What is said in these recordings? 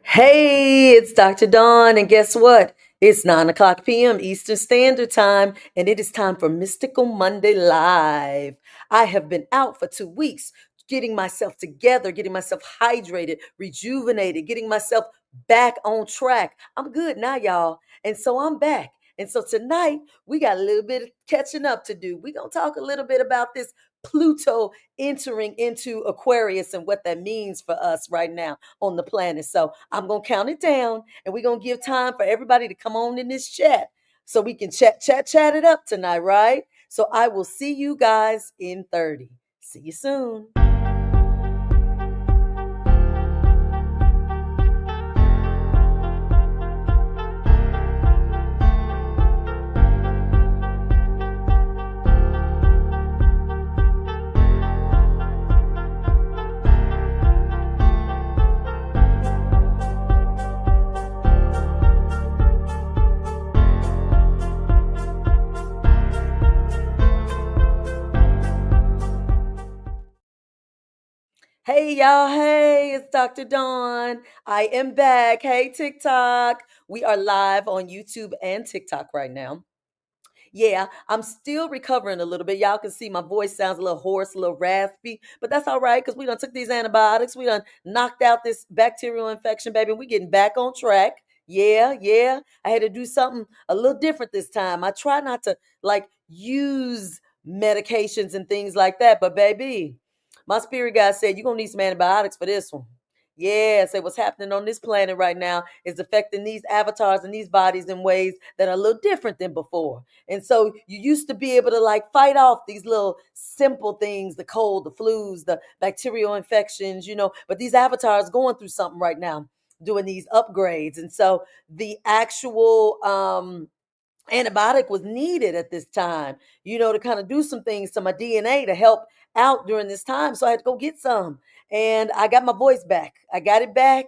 Hey, it's Dr. Dawn, and guess what? It's 9 o'clock p.m. Eastern Standard Time, and it is time for Mystical Monday Live. I have been out for 2 weeks getting myself together, getting myself hydrated, rejuvenated, getting myself back on track. I'm good now, y'all. And so I'm back. And so tonight, we got a little bit of catching up to do. We're going to talk a little bit about this Pluto entering into Aquarius and what that means for us right now on the planet. So I'm going to count it down and we're going to give time for everybody to come on in this chat so we can chat it up tonight, right? So I will see you guys in 30. See you soon. Hey y'all, hey, it's Dr. Dawn. I am back. Hey TikTok. We are live on YouTube and TikTok right now. Yeah, I'm still recovering a little bit. Y'all can see my voice sounds a little hoarse, a little raspy, but that's all right because we done took these antibiotics. We done knocked out this bacterial infection, baby. We getting back on track. Yeah, yeah. I had to do something a little different this time. I try not to like use medications and things like that, but baby, my spirit guy said you're gonna need some antibiotics for this one. Yeah, say what's happening on this planet right now is affecting these avatars and these bodies in ways that are a little different than before. And so you used to be able to like fight off these little simple things, the cold, the flus, the bacterial infections, but these avatars going through something right now, doing these upgrades. And so the actual antibiotic was needed at this time, to kind of do some things to my DNA to help out during this time. So I had to go get some. And I got my voice back. I got it back.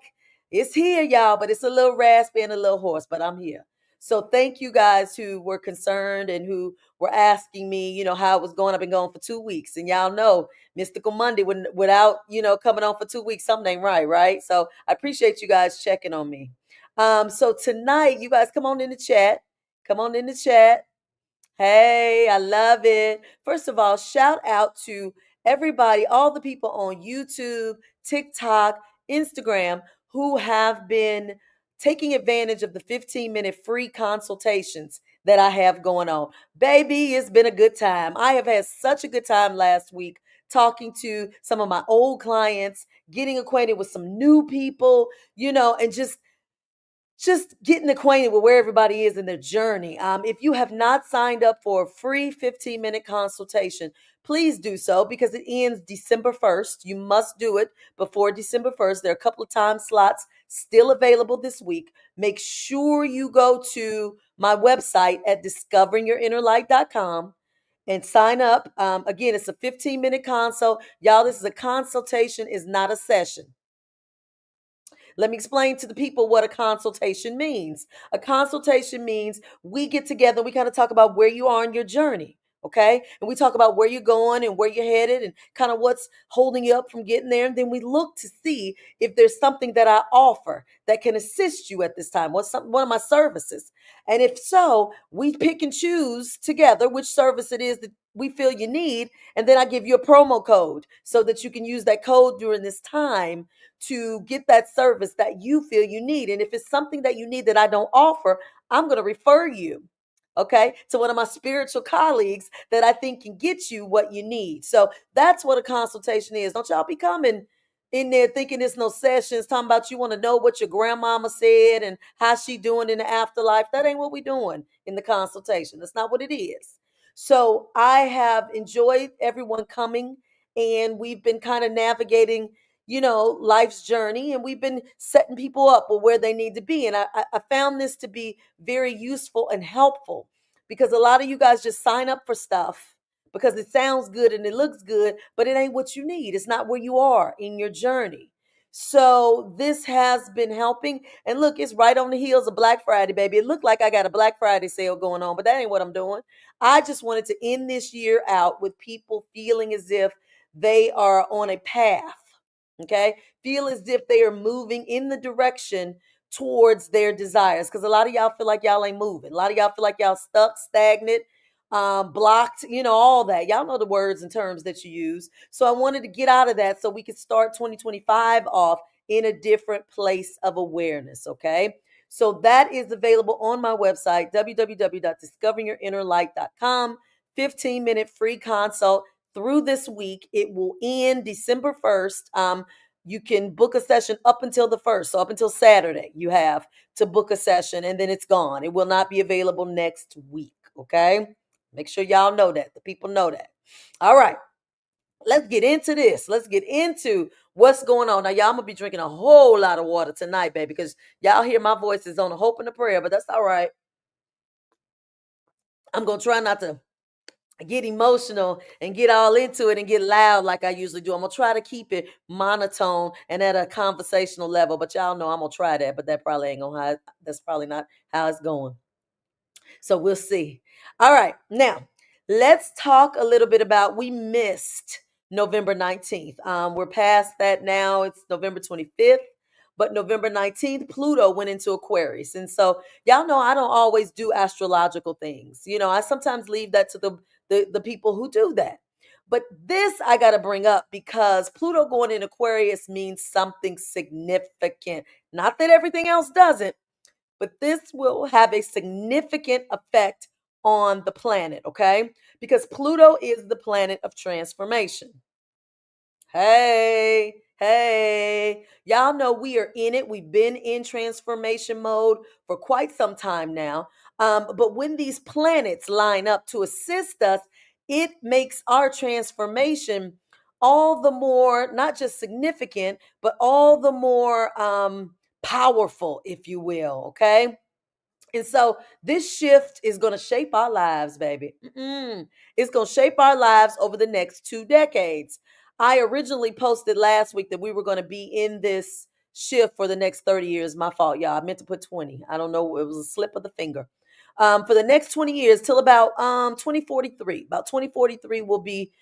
It's here, y'all, but it's a little raspy and a little hoarse, but I'm here. So thank you guys who were concerned and who were asking me, how it was going. I've been going for 2 weeks. And y'all know Mystical Monday without, coming on for 2 weeks, something ain't right, right? So I appreciate you guys checking on me. So tonight, you guys come on in the chat. Come on in the chat. Hey, I love it. First of all, shout out to everybody, all the people on YouTube, TikTok, Instagram who have been taking advantage of the 15-minute free consultations that I have going on. Baby, it's been a good time. I have had such a good time last week talking to some of my old clients, getting acquainted with some new people, and just getting acquainted with where everybody is in their journey. If you have not signed up for a free 15-minute consultation, please do so because it ends December 1st. You must do it before December 1st. There are a couple of time slots still available this week. Make sure you go to my website at discoveringyourinnerlight.com and sign up. Again, it's a 15-minute consult. Y'all, this is a consultation, is not a session. Let me explain to the people what a consultation means. A consultation means we get together, we kind of talk about where you are in your journey. Okay. And we talk about where you're going and where you're headed and kind of what's holding you up from getting there. And then we look to see if there's something that I offer that can assist you at this time. One of my services? And if so, we pick and choose together which service it is that we feel you need. And then I give you a promo code so that you can use that code during this time to get that service that you feel you need. And if it's something that you need that I don't offer, I'm going to refer you, okay, to one of my spiritual colleagues that I think can get you what you need. So that's what a consultation is. Don't y'all be coming in there thinking it's no sessions, talking about you want to know what your grandmama said and how she doing in the afterlife. That ain't what we doing in the consultation. That's not what it is. So I have enjoyed everyone coming, and we've been kind of navigating life's journey, and we've been setting people up with where they need to be. And I found this to be very useful and helpful because a lot of you guys just sign up for stuff because it sounds good and it looks good, but it ain't what you need. It's not where you are in your journey. So this has been helping. And look, it's right on the heels of Black Friday, baby. It looked like I got a Black Friday sale going on, but that ain't what I'm doing. I just wanted to end this year out with people feeling as if they are on a path. Okay, feel as if they are moving in the direction towards their desires. Because a lot of y'all feel like y'all ain't moving. A lot of y'all feel like y'all stuck, stagnant, blocked, all that. Y'all know the words and terms that you use. So I wanted to get out of that so we could start 2025 off in a different place of awareness. Okay. So that is available on my website, www.discoveringyourinnerlight.com. 15-minute free consult through this week. It will end December 1st. You can book a session up until the 1st. So up until Saturday, you have to book a session and then it's gone. It will not be available next week. Okay. Make sure y'all know that. The people know that. All right. Let's get into this. Let's get into what's going on. Now, y'all, I'm going to be drinking a whole lot of water tonight, baby, because y'all hear my voice is on a hope and a prayer, but that's all right. I'm going to try not to get emotional and get all into it and get loud like I usually do. I'm going to try to keep it monotone and at a conversational level, but y'all know I'm going to try that, but that probably ain't going to, that's probably not how it's going. So we'll see. All right. Now, let's talk a little bit about we missed November 19th. We're past that now. It's November 25th. But November 19th, Pluto went into Aquarius. And so y'all know I don't always do astrological things. I sometimes leave that to the people who do that. But this I got to bring up because Pluto going in Aquarius means something significant. Not that everything else doesn't, but this will have a significant effect on the planet, okay? Because Pluto is the planet of transformation. Hey, hey, y'all know we are in it. We've been in transformation mode for quite some time now. But when these planets line up to assist us, it makes our transformation all the more, not just significant, but all the more powerful, if you will, okay? And so this shift is going to shape our lives, baby. It's going to shape our lives over the next 2 decades. I originally posted last week that we were going to be in this shift for the next 30 years. My fault, y'all. I meant to put 20. I don't know. It was a slip of the finger. For the next 20 years till about 2043. About 2043 we'll be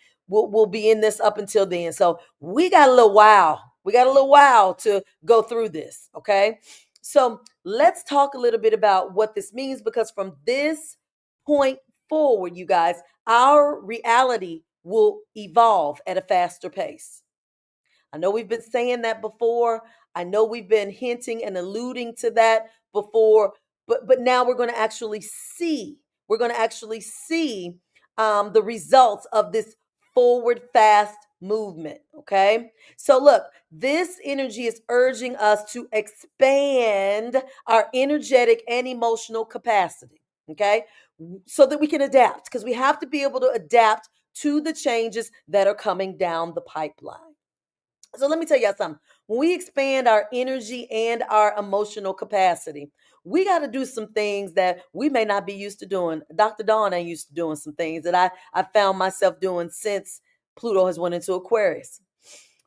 in this up until then. So we got a little while. We got a little while to go through this. Okay. So let's talk a little bit about what this means because from this point forward, you guys, our reality will evolve at a faster pace. I know we've been saying that before. I know we've been hinting and alluding to that before, but now we're going to actually see. We're going to actually see the results of this forward fast movement. Okay, so look, this energy is urging us to expand our energetic and emotional capacity. Okay, so that we can adapt because we have to be able to adapt to the changes that are coming down the pipeline. So let me tell y'all something. When we expand our energy and our emotional capacity, we got to do some things that we may not be used to doing. Dr. Dawn ain't used to doing some things that I found myself doing since Pluto has went into Aquarius.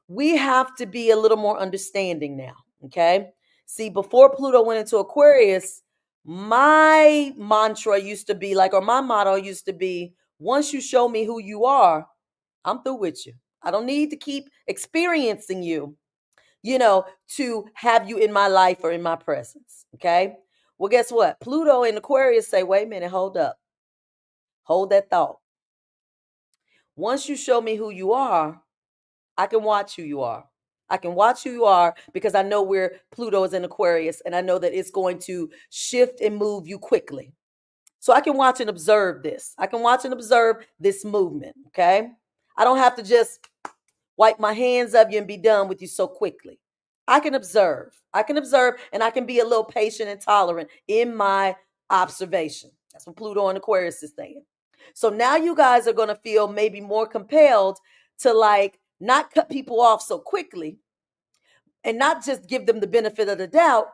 We have to be a little more understanding now. Okay. See, before Pluto went into Aquarius, my mantra used to be like, or my motto used to be, once you show me who you are, I'm through with you. I don't need to keep experiencing you, to have you in my life or in my presence. Okay. Well, guess what? Pluto and Aquarius say, wait a minute, hold up. Hold that thought. Once you show me who you are, I can watch who you are. I can watch who you are because I know where Pluto is in Aquarius and I know that it's going to shift and move you quickly. So I can watch and observe this. I can watch and observe this movement. Okay. I don't have to just wipe my hands of you and be done with you so quickly. I can observe. I can observe and I can be a little patient and tolerant in my observation. That's what Pluto and Aquarius is saying. So now you guys are going to feel maybe more compelled to like not cut people off so quickly and not just give them the benefit of the doubt,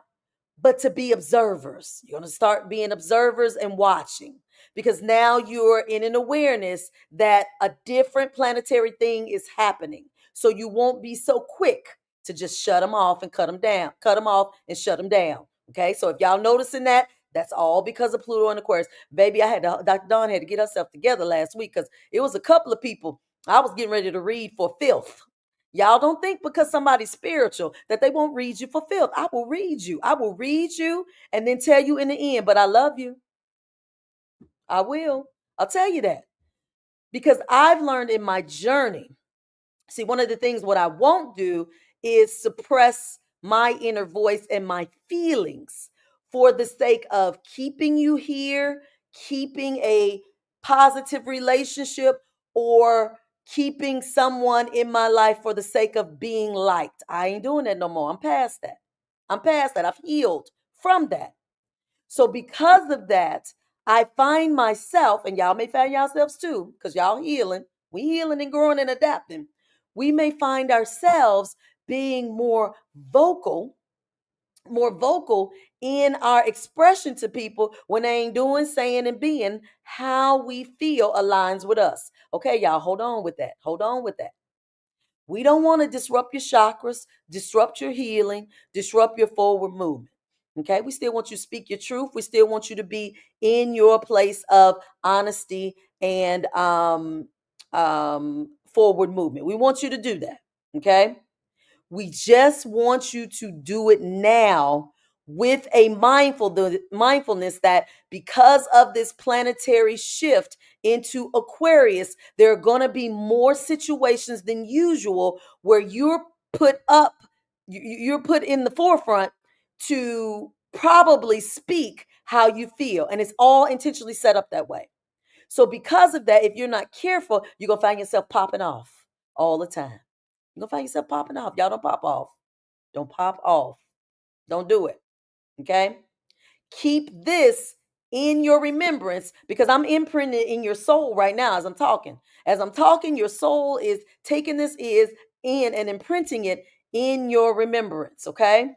but to be observers. You're going to start being observers and watching because now you're in an awareness that a different planetary thing is happening. So you won't be so quick to just shut them off and cut them down, cut them off and shut them down. Okay. So if y'all noticing that, that's all because of Pluto and Aquarius. Baby, Dr. Dawn had to get herself together last week because it was a couple of people I was getting ready to read for filth. Y'all don't think because somebody's spiritual that they won't read you for filth. I will read you. I will read you and then tell you in the end, but I love you. I will. I'll tell you that because I've learned in my journey. See, one of the things what I won't do is suppress my inner voice and my feelings for the sake of keeping you here, keeping a positive relationship, or keeping someone in my life for the sake of being liked. I ain't doing that no more. I'm past that. I'm past that. I've healed from that. So because of that, I find myself, and y'all may find yourselves too, because y'all healing, we healing and growing and adapting. We may find ourselves being more vocal in our expression to people when they ain't doing, saying, and being how we feel aligns with us. Okay, y'all, hold on with that. Hold on with that. We don't want to disrupt your chakras, disrupt your healing, disrupt your forward movement. Okay, we still want you to speak your truth. We still want you to be in your place of honesty and forward movement. We want you to do that. Okay, we just want you to do it now with a mindfulness that because of this planetary shift into Aquarius, there are going to be more situations than usual where you're put in the forefront to probably speak how you feel, and it's all intentionally set up that way. So because of that, if you're not careful, you're going to find yourself popping off all the time. You're going to find yourself popping off. Y'all don't pop off. Don't pop off. Don't do it. Okay? Keep this in your remembrance because I'm imprinted in your soul right now as I'm talking. As I'm talking, your soul is taking this is in and imprinting it in your remembrance. Okay?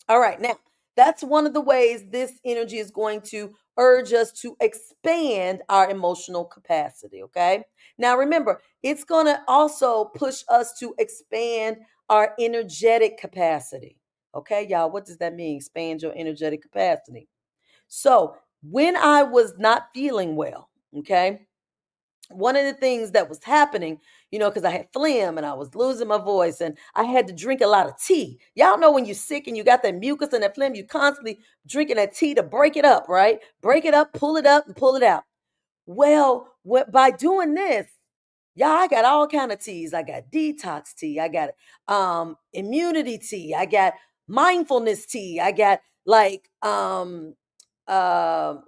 All right. Now, that's one of the ways this energy is going to urge us to expand our emotional capacity. Okay. Now, remember, it's going to also push us to expand our energetic capacity. Okay, y'all, what does that mean? Expand your energetic capacity. So, when I was not feeling well, okay, one of the things that was happening, because I had phlegm and I was losing my voice and I had to drink a lot of tea. Y'all know when you're sick and you got that mucus and that phlegm, you constantly drinking that tea to break it up, right? Break it up, pull it up, and pull it out. Well, by doing this, y'all, I got all kind of teas. I got detox tea. I got immunity tea. I got mindfulness tea. I got like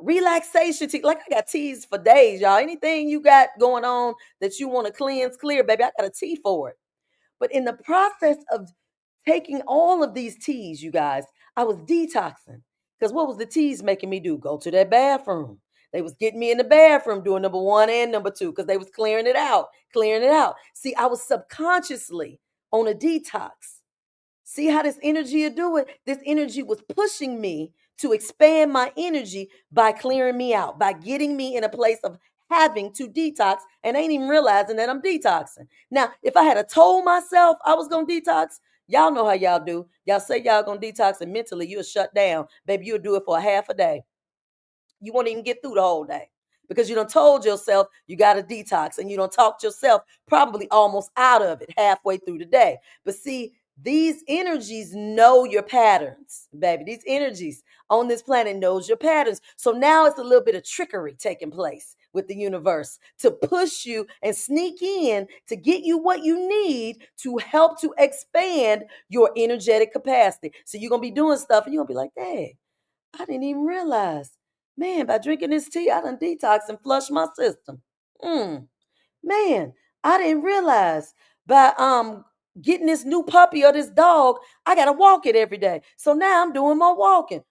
relaxation tea. Like I got teas for days, y'all. Anything you got going on that you want to cleanse, clear, baby, I got a tea for it. But in the process of taking all of these teas, you guys, I was detoxing. Because what was the teas making me do? Go to that bathroom. They was getting me in the bathroom doing number one and number two because they was clearing it out, clearing it out. See, I was subconsciously on a detox. See how this energy will do it? This energy was pushing me to expand my energy by clearing me out, by getting me in a place of having to detox and ain't even realizing that I'm detoxing. Now, if I had a told myself I was going to detox, y'all know how y'all do. Y'all say y'all going to detox and mentally you'll shut down. Baby, you'll do it for a half a day. You won't even get through the whole day because you done told yourself you got to detox and you done talked yourself probably almost out of it halfway through the day. But see, these energies know your patterns, baby. These energies on this planet knows your patterns. So now it's a little bit of trickery taking place with the universe to push you and sneak in to get you what you need to help to expand your energetic capacity. So you're going to be doing stuff and you're going to be like, hey, I didn't even realize. Man, by drinking this tea, I done detox and flush my system. Man, I didn't realize by getting this new puppy or this dog, I gotta walk it every day. So now I'm doing more walking.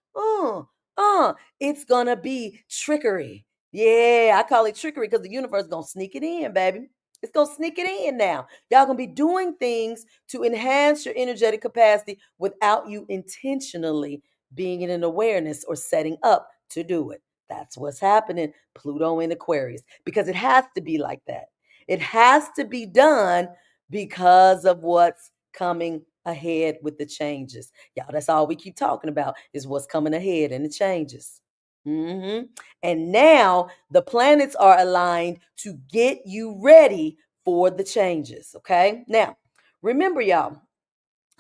It's gonna be trickery. Yeah, I call it trickery because the universe gonna sneak it in, baby. It's gonna sneak it in now. Y'all gonna be doing things to enhance your energetic capacity without you intentionally being in an awareness or setting up to do it. That's what's happening, Pluto in Aquarius, because it has to be like that. It has to be done because of what's coming ahead with the changes. Y'all, that's all we keep talking about is what's coming ahead and the changes. And now the planets are aligned to get you ready for the changes. Okay. Now, Remember, y'all.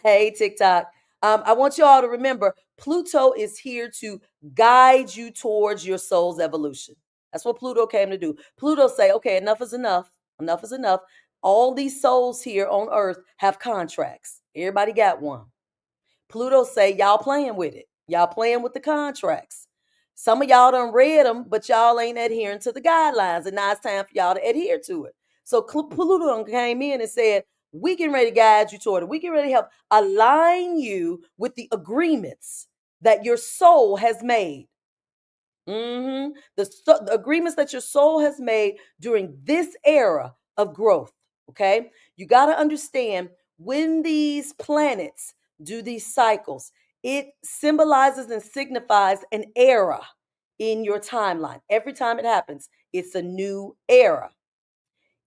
Hey, TikTok. I want y'all to remember Pluto is here to guide you towards your soul's evolution. That's what Pluto came to do. Pluto say, okay, enough is enough. Enough is enough. All these souls here on earth have contracts. Everybody got one. Pluto say y'all playing with it. Y'all playing with the contracts. Some of y'all done read them, but y'all ain't adhering to the guidelines, and now it's time for y'all to adhere to it. So Pluto done came in and said, we can ready to guide you toward it. We can ready to help align you with the agreements that your soul has made. The agreements that your soul has made during this era of growth. Okay. You got to understand when these planets do these cycles, it symbolizes and signifies an era in your timeline. Every time it happens, it's a new era.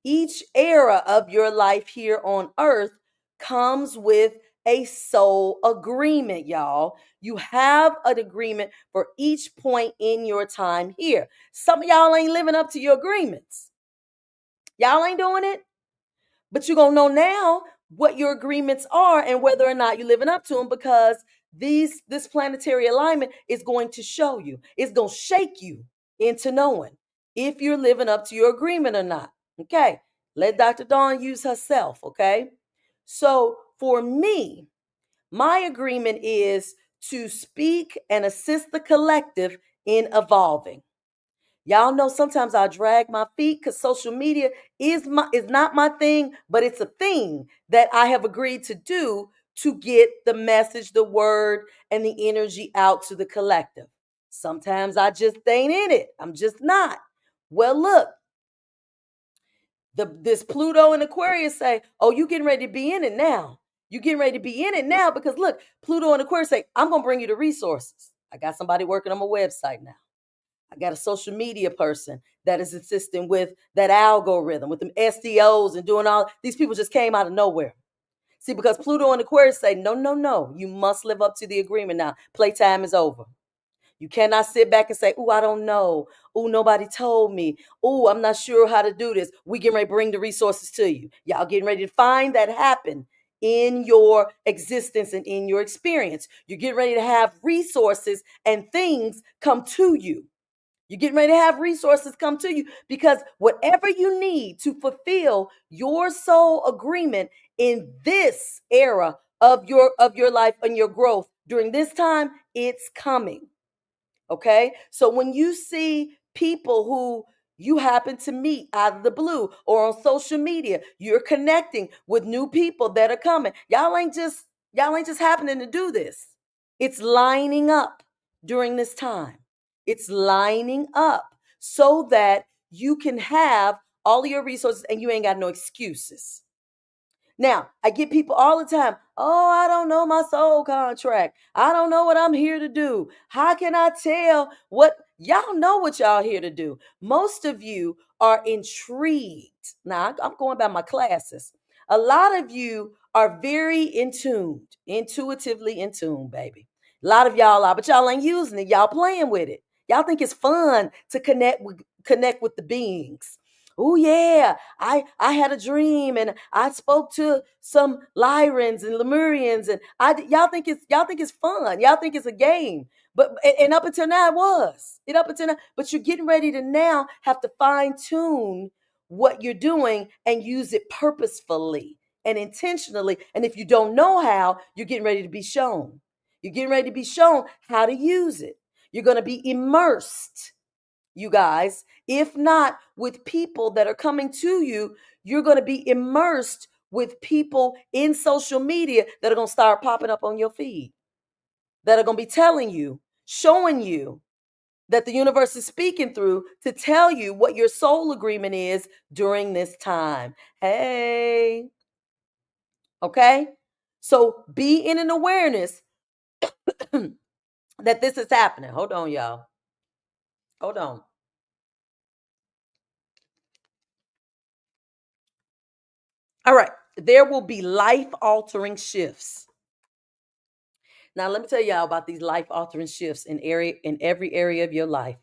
Each era of your life here on earth comes with a soul agreement, y'all. You have an agreement for each point in your time here. Some of y'all ain't living up to your agreements. Y'all ain't doing it, but you're going to know now what your agreements are and whether or not you're living up to them, because this planetary alignment is going to show you. It's going to shake you into knowing if you're living up to your agreement or not. Okay. Let Dr. Dawn use herself. Okay. So for me, my agreement is to speak and assist the collective in evolving. Y'all know sometimes I drag my feet because social media is not my thing, but it's a thing that I have agreed to do to get the message, the word, and the energy out to the collective. Sometimes I just ain't in it. I'm just not. Well, look, this Pluto and Aquarius say, oh, you getting ready to be in it now. You getting ready to be in it now because look, Pluto and Aquarius say, I'm gonna bring you the resources. I got somebody working on my website now. I got a social media person that is assisting with that algorithm, with them SEOs and doing all. These people just came out of nowhere. See, because Pluto and Aquarius say, no, no, no, you must live up to the agreement now. Playtime is over. You cannot sit back and say, oh, I don't know. Oh, nobody told me. Oh, I'm not sure how to do this. We getting ready to bring the resources to you. Y'all getting ready to find that happen in your existence and in your experience. You're getting ready to have resources and things come to you. You're getting ready to have resources come to you because whatever you need to fulfill your soul agreement in this era of your life and your growth during this time, it's coming. Okay? So when you see people who you happen to meet out of the blue or on social media, you're connecting with new people that are coming. Y'all ain't just happening to do this. It's lining up during this time. It's lining up so that you can have all of your resources and you ain't got no excuses. Now, I get people all the time, oh, I don't know my soul contract. I don't know what I'm here to do. How can I tell what y'all know what y'all here to do? Most of you are intrigued. Now, I'm going by my classes. A lot of you are very in tuned, intuitively in tune, baby. A lot of y'all are, but y'all ain't using it. Y'all playing with it. Y'all think it's fun to connect with the beings. Oh yeah, I had a dream and I spoke to some Lyrans and Lemurians and y'all think it's fun. Y'all think it's a game. But and up until now it was. It up until now, but you're getting ready to now have to fine tune what you're doing and use it purposefully and intentionally. And if you don't know how, you're getting ready to be shown. You're getting ready to be shown how to use it. You're going to be immersed, you guys. If not with people that are coming to you, you're going to be immersed with people in social media that are going to start popping up on your feed, that are going to be telling you, showing you that the universe is speaking through to tell you what your soul agreement is during this time. Hey, okay? So be in an awareness that this is happening. Hold on, y'all. Hold on. All right. There will be life altering shifts. Now, let me tell y'all about these life altering shifts in every area of your life.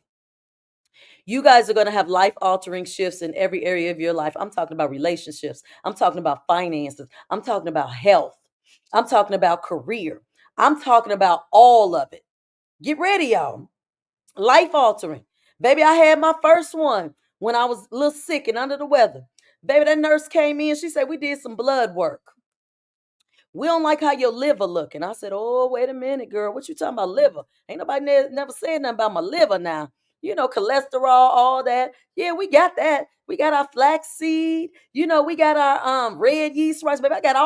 You guys are going to have life altering shifts in every area of your life. I'm talking about relationships. I'm talking about finances. I'm talking about health. I'm talking about career. I'm talking about all of it. Get ready, y'all. Life altering. Baby, I had my first one when I was a little sick and under the weather. Baby, that nurse came in. She said, we did some blood work. We don't like how your liver looking. I said, oh, wait a minute, girl. What you talking about liver? Ain't nobody never said nothing about my liver now. You know, cholesterol, all that. Yeah, we got that. We got our flaxseed. You know, we got our red yeast rice. Baby, I got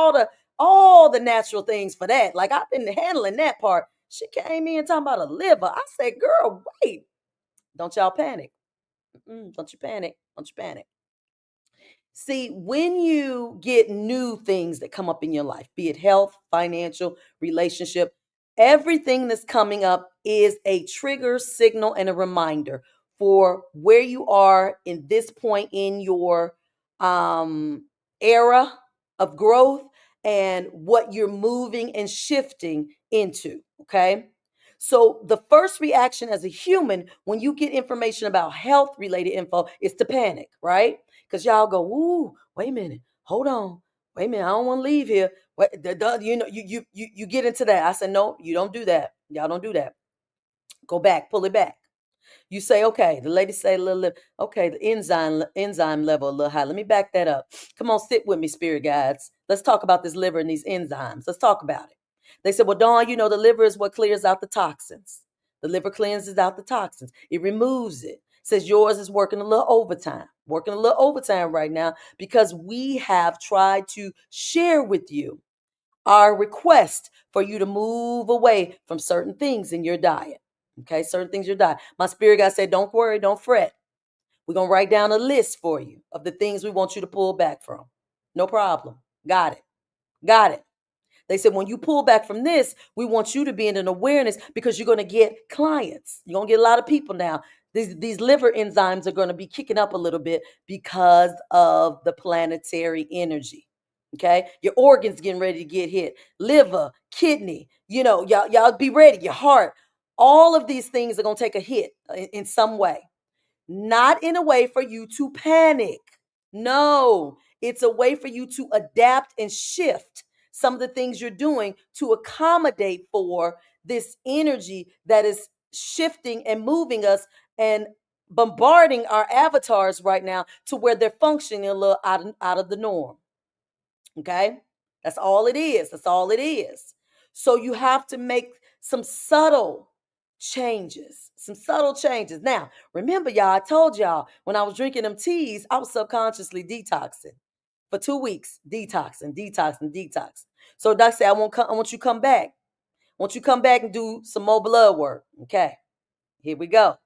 all the natural things for that. Like I've been handling that part. She came in talking about a liver. I said, girl, wait. Don't y'all panic. Don't you panic. Don't you panic. See, when you get new things that come up in your life, be it health, financial, relationship, everything that's coming up is a trigger signal and a reminder for where you are in this point in your um, era of growth and what you're moving and shifting into. Okay. So, the first reaction as a human when you get information about health related info is to panic, right? Because y'all go, ooh, wait a minute, hold on, wait a minute, I don't want to leave here. Wait, you know, you get into that. I said, no, you don't do that. Y'all don't do that. Go back, pull it back. You say, okay, the lady say a little, okay, the enzyme level a little high. Let me back that up. Come on, sit with me, spirit guides. Let's talk about this liver and these enzymes. Let's talk about it. They said, well, Dawn, you know, the liver is what clears out the toxins. The liver cleanses out the toxins. It removes it. Says yours is working a little overtime right now because we have tried to share with you our request for you to move away from certain things in your diet. Okay, certain things in your diet. My spirit guide said, don't worry, don't fret. We're going to write down a list for you of the things we want you to pull back from. No problem. Got it. Got it. They said, when you pull back from this, we want you to be in an awareness because you're going to get clients. You're going to get a lot of people now. These liver enzymes are going to be kicking up a little bit because of the planetary energy. Okay. Your organs getting ready to get hit. Liver, kidney, you know, y'all be ready. Your heart. All of these things are going to take a hit in some way. Not in a way for you to panic. No, it's a way for you to adapt and shift some of the things you're doing to accommodate for this energy that is shifting and moving us and bombarding our avatars right now to where they're functioning a little out of the norm. Okay. That's all it is. That's all it is. So you have to make some subtle changes. Some subtle changes. Now, remember, y'all, I told y'all when I was drinking them teas, I was subconsciously detoxing for 2 weeks, detoxing. So Doc said, I want you to come back. I want you to come back and do some more blood work. Okay. Here we go.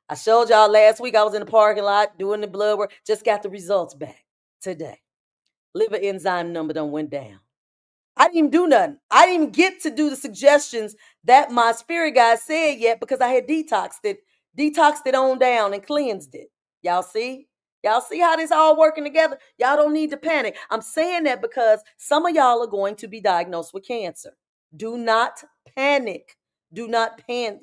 I showed y'all last week I was in the parking lot doing the blood work. Just got the results back today. Liver enzyme number done went down. I didn't even do nothing. I didn't even get to do the suggestions that my spirit guide said yet because I had detoxed it on down and cleansed it. Y'all see? Y'all see how this all working together? Y'all don't need to panic. I'm saying that because some of y'all are going to be diagnosed with cancer. Do not panic. Do not panic.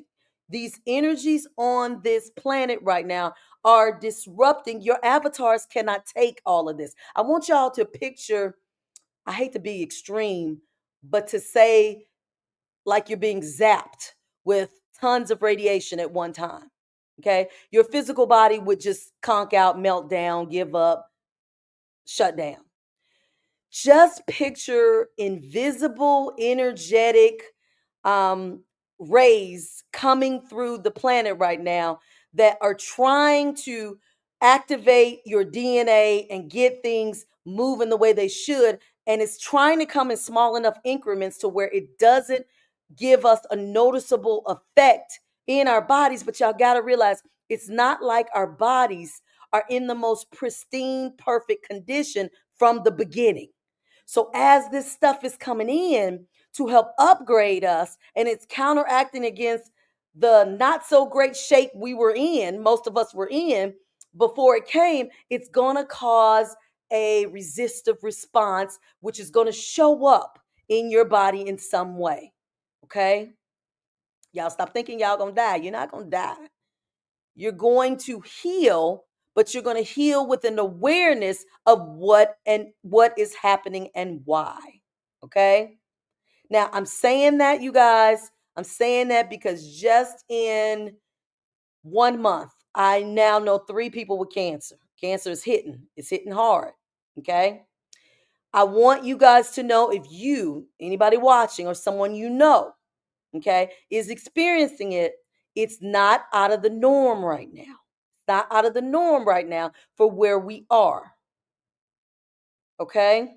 These energies on this planet right now are disrupting. Your avatars cannot take all of this. I want y'all to picture, I hate to be extreme, but to say like you're being zapped with tons of radiation at one time. Okay. Your physical body would just conk out, melt down, give up, shut down. Just picture invisible, energetic um, rays coming through the planet right now that are trying to activate your DNA and get things moving the way they should. And it's trying to come in small enough increments to where it doesn't give us a noticeable effect in our bodies. But y'all got to realize it's not like our bodies are in the most pristine, perfect condition from the beginning. So as this stuff is coming in to help upgrade us and it's counteracting against the not so great shape we were in, most of us were in before it came, it's going to cause a resistive response, which is going to show up in your body in some way. Okay? Y'all stop thinking y'all going to die. You're not going to die. You're going to heal, but you're going to heal with an awareness of what is happening and why. Okay? Now, I'm saying that, you guys, I'm saying that because just in 1 month, I now know 3 people with cancer. Cancer is hitting, it's hitting hard. Okay? I want you guys to know, if anybody watching or someone you know, okay, is experiencing it, it's not out of the norm right now. It's not out of the norm right now for where we are. Okay?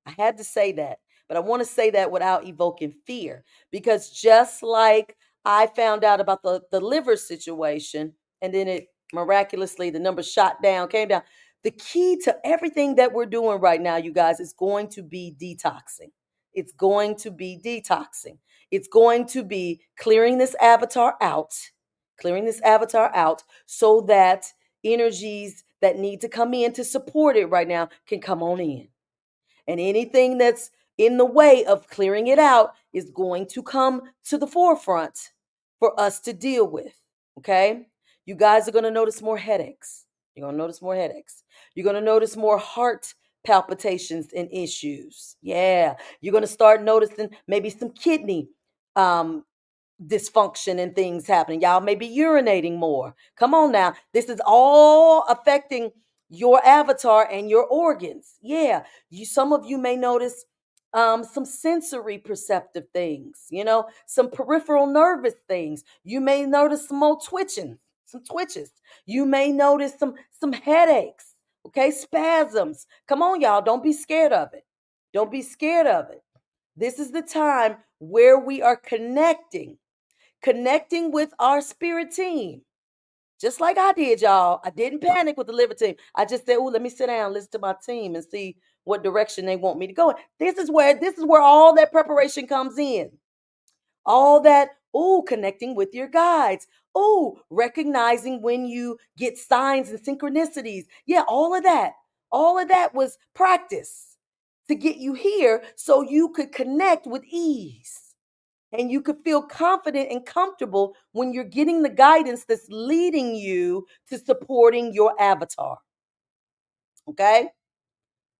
I had to say that, but I want to say that without evoking fear, because just like I found out about the liver situation, and then it miraculously, the number shot down, came down. The key to everything that we're doing right now, you guys, is going to be detoxing. It's going to be detoxing. It's going to be clearing this avatar out so that energies that need to come in to support it right now can come on in. And anything that's in the way of clearing it out is going to come to the forefront for us to deal with. Okay? You guys are going to notice more headaches. You're going to notice more headaches. You're going to notice more heart palpitations and issues. Yeah. You're going to start noticing maybe some kidney um, dysfunction and things happening. Y'all may be urinating more. Come on now. This is all affecting your avatar and your organs. Yeah. Some of you may notice some sensory perceptive things, some peripheral nervous things. You may notice some more twitching, some twitches. You may notice some headaches, okay, spasms. Come on, y'all. Don't be scared of it. Don't be scared of it. This is the time where we are connecting with our spirit team. Just like I did, y'all. I didn't panic with the liver team. I just said, "Oh, let me sit down, listen to my team, and see what direction they want me to go in." This is where all that preparation comes in. All that, connecting with your guides. Recognizing when you get signs and synchronicities. Yeah, all of that. All of that was practice to get you here so you could connect with ease. And you could feel confident and comfortable when you're getting the guidance that's leading you to supporting your avatar. Okay?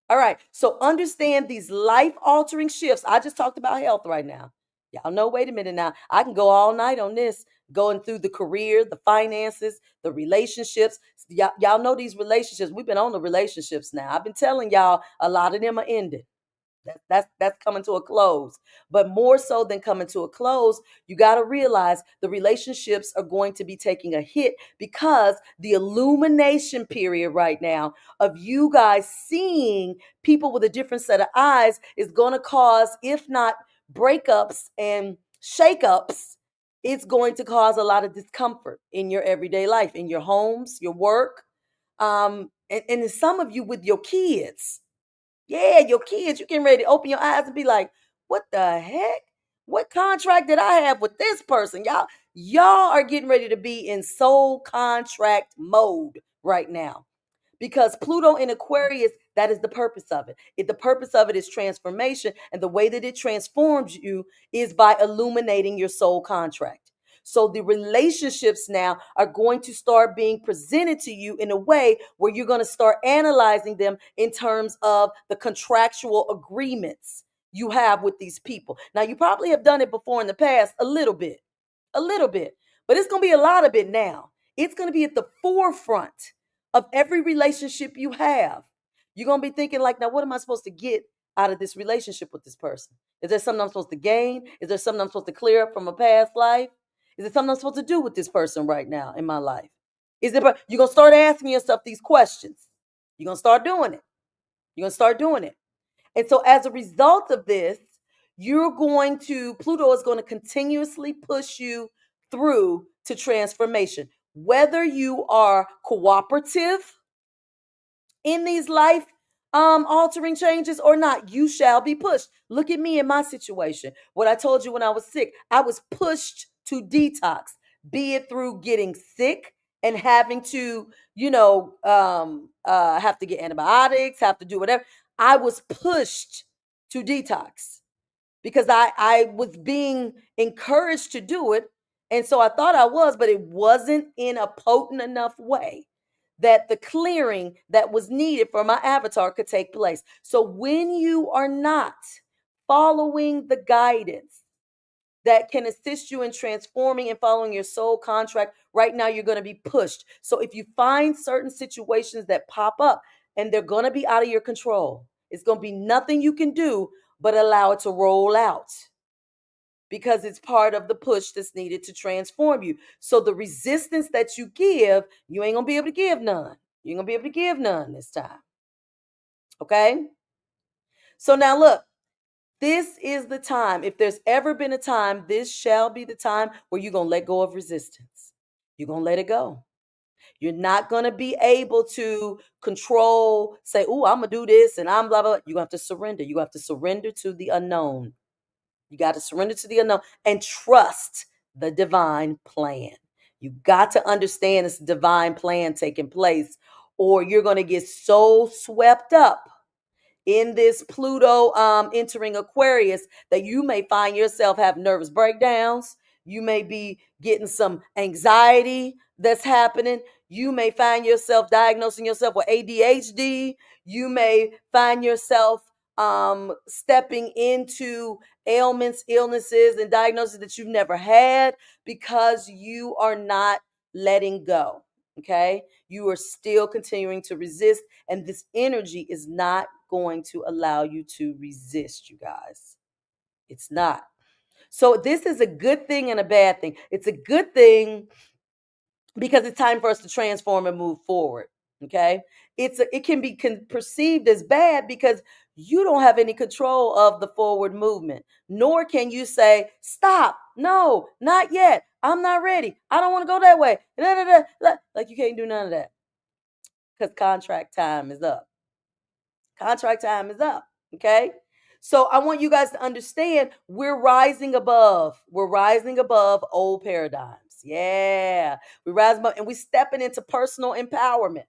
All right. So understand these life altering shifts. I just talked about health right now. Y'all know, wait a minute now. I can go all night on this, going through the career, the finances, the relationships. Y'all know these relationships. We've been on the relationships now. I've been telling y'all a lot of them are ended. That's coming to a close. But more so than coming to a close, you got to realize the relationships are going to be taking a hit because the illumination period right now of you guys seeing people with a different set of eyes is going to cause, if not breakups and shakeups, it's going to cause a lot of discomfort in your everyday life, in your homes, your work, and some of you with your kids. Yeah, your kids, you getting ready to open your eyes and be like, what the heck? What contract did I have with this person? Y'all are getting ready to be in soul contract mode right now. Because Pluto in Aquarius, that is the purpose of it. The purpose of it is transformation. And the way that it transforms you is by illuminating your soul contract. So the relationships now are going to start being presented to you in a way where you're going to start analyzing them in terms of the contractual agreements you have with these people. Now, you probably have done it before in the past, a little bit, but it's going to be a lot of it now. It's going to be at the forefront of every relationship you have. You're going to be thinking like, now, what am I supposed to get out of this relationship with this person? Is there something I'm supposed to gain? Is there something I'm supposed to clear up from a past life? Is there something I'm supposed to do with this person right now in my life? You're going to start asking yourself these questions. You're going to start doing it. You're going to start doing it. And so as a result of this, Pluto is going to continuously push you through to transformation. Whether you are cooperative in these life altering changes or not, you shall be pushed. Look at me in my situation. What I told you when I was sick, I was pushed to detox, be it through getting sick and having to, have to get antibiotics, have to do whatever. I was pushed to detox because I was being encouraged to do it. And so I thought I was, but it wasn't in a potent enough way that the clearing that was needed for my avatar could take place. So when you are not following the guidance that can assist you in transforming and following your soul contract, right now you're going to be pushed. So if you find certain situations that pop up and they're going to be out of your control, it's going to be nothing you can do but allow it to roll out, because it's part of the push that's needed to transform you. So the resistance that you give, you ain't gonna be able to give none. You ain't gonna be able to give none this time. Okay? So now look, this is the time. If there's ever been a time, this shall be the time where you're gonna let go of resistance. You're gonna let it go. You're not gonna be able to control, say, oh, I'm gonna do this and I'm blah blah. You're gonna have to surrender. You have to surrender to the unknown. You got to surrender to the unknown and trust the divine plan. You got to understand this divine plan taking place, or you're going to get so swept up in this Pluto entering Aquarius that you may find yourself having nervous breakdowns. You may be getting some anxiety that's happening. You may find yourself diagnosing yourself with ADHD. You may find yourself stepping into ailments, illnesses, and diagnoses that you've never had because you are not letting go. Okay. You are still continuing to resist, and this energy is not going to allow you to resist, you guys. It's not. So, this is a good thing and a bad thing. It's a good thing because it's time for us to transform and move forward. Okay. It can be perceived as bad because you don't have any control of the forward movement, nor can you say, stop, no, not yet, I'm not ready, I don't want to go that way. Like, you can't do none of that because contract time is up. Contract time is up. Okay. So I want you guys to understand we're rising above. We're rising above old paradigms. Yeah. We're rising above and we're stepping into personal empowerment.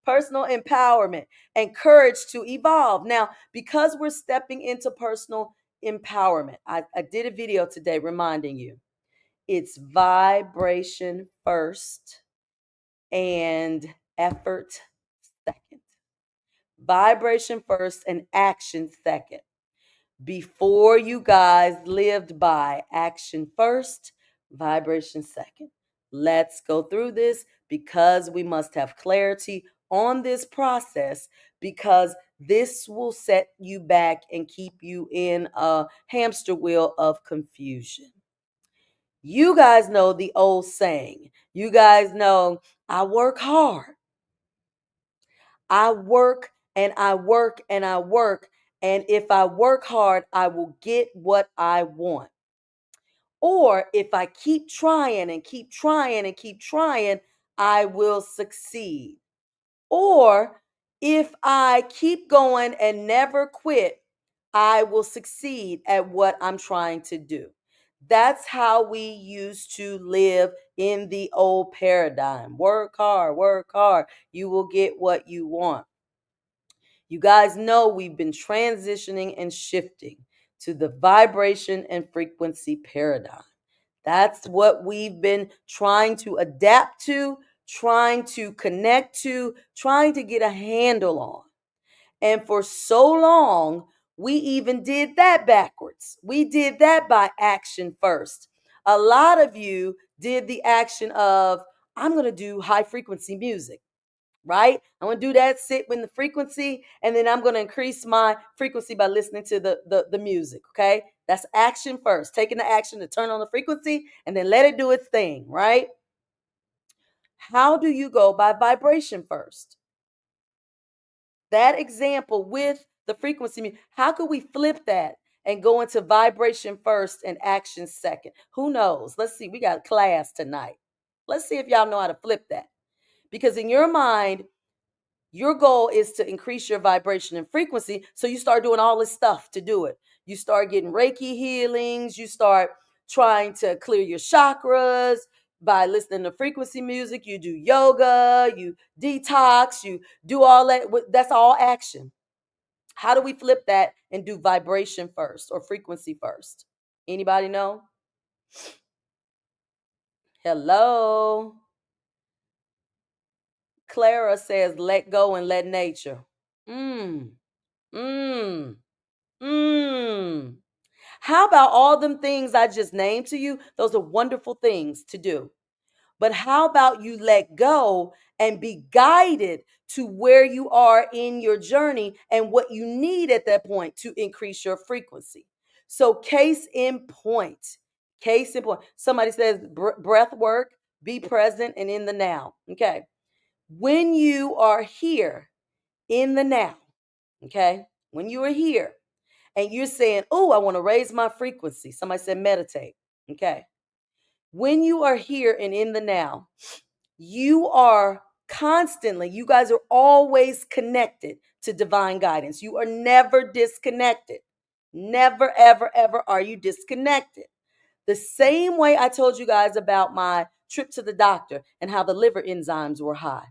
Personal empowerment and courage to evolve. Now, because we're stepping into personal empowerment, I did a video today reminding you it's vibration first and effort second. Vibration first and action second. Before, you guys lived by action first, vibration second. Let's go through this because we must have clarity on this process, because this will set you back and keep you in a hamster wheel of confusion. You guys know the old saying. You guys know, I work hard. I work and I work and I work. And if I work hard, I will get what I want. Or if I keep trying and keep trying and keep trying, I will succeed. Or if I keep going and never quit, I will succeed at what I'm trying to do. That's how we used to live in the old paradigm. Work hard, work hard. You will get what you want. You guys know we've been transitioning and shifting to the vibration and frequency paradigm. That's what we've been trying to adapt to, trying to connect to, trying to get a handle on. And for so long, we even did that backwards. We did that by action first. A lot of you did the action of, I'm going to do high frequency music, right? I'm going to do that, sit with the frequency, and then I'm going to increase my frequency by listening to the music, okay? That's action first, taking the action to turn on the frequency and then let it do its thing, right? How do you go by vibration first? That example with the frequency, how could we flip that and go into vibration first and action second? Who knows? Let's see. We got a class tonight. Let's see if y'all know how to flip that. Because in your mind, your goal is to increase your vibration and frequency. So you start doing all this stuff to do it. You start getting Reiki healings. You start trying to clear your chakras by listening to frequency music. You do yoga, you detox, you do all that. That's all action. How do we flip that and do vibration first or frequency first? Anybody know? Hello. Clara says, let go and let nature. Mmm. Mmm. Mmm. How about all them things I just named to you? Those are wonderful things to do. But how about you let go and be guided to where you are in your journey and what you need at that point to increase your frequency? So, case in point, somebody says breath work, be present and in the now. Okay. When you are here in the now, okay, when you are here and you're saying, oh, I want to raise my frequency, somebody said meditate. Okay. When you are here and in the now, you are constantly, you guys are always connected to divine guidance. You are never disconnected. Never, ever, ever are you disconnected. The same way I told you guys about my trip to the doctor and how the liver enzymes were high.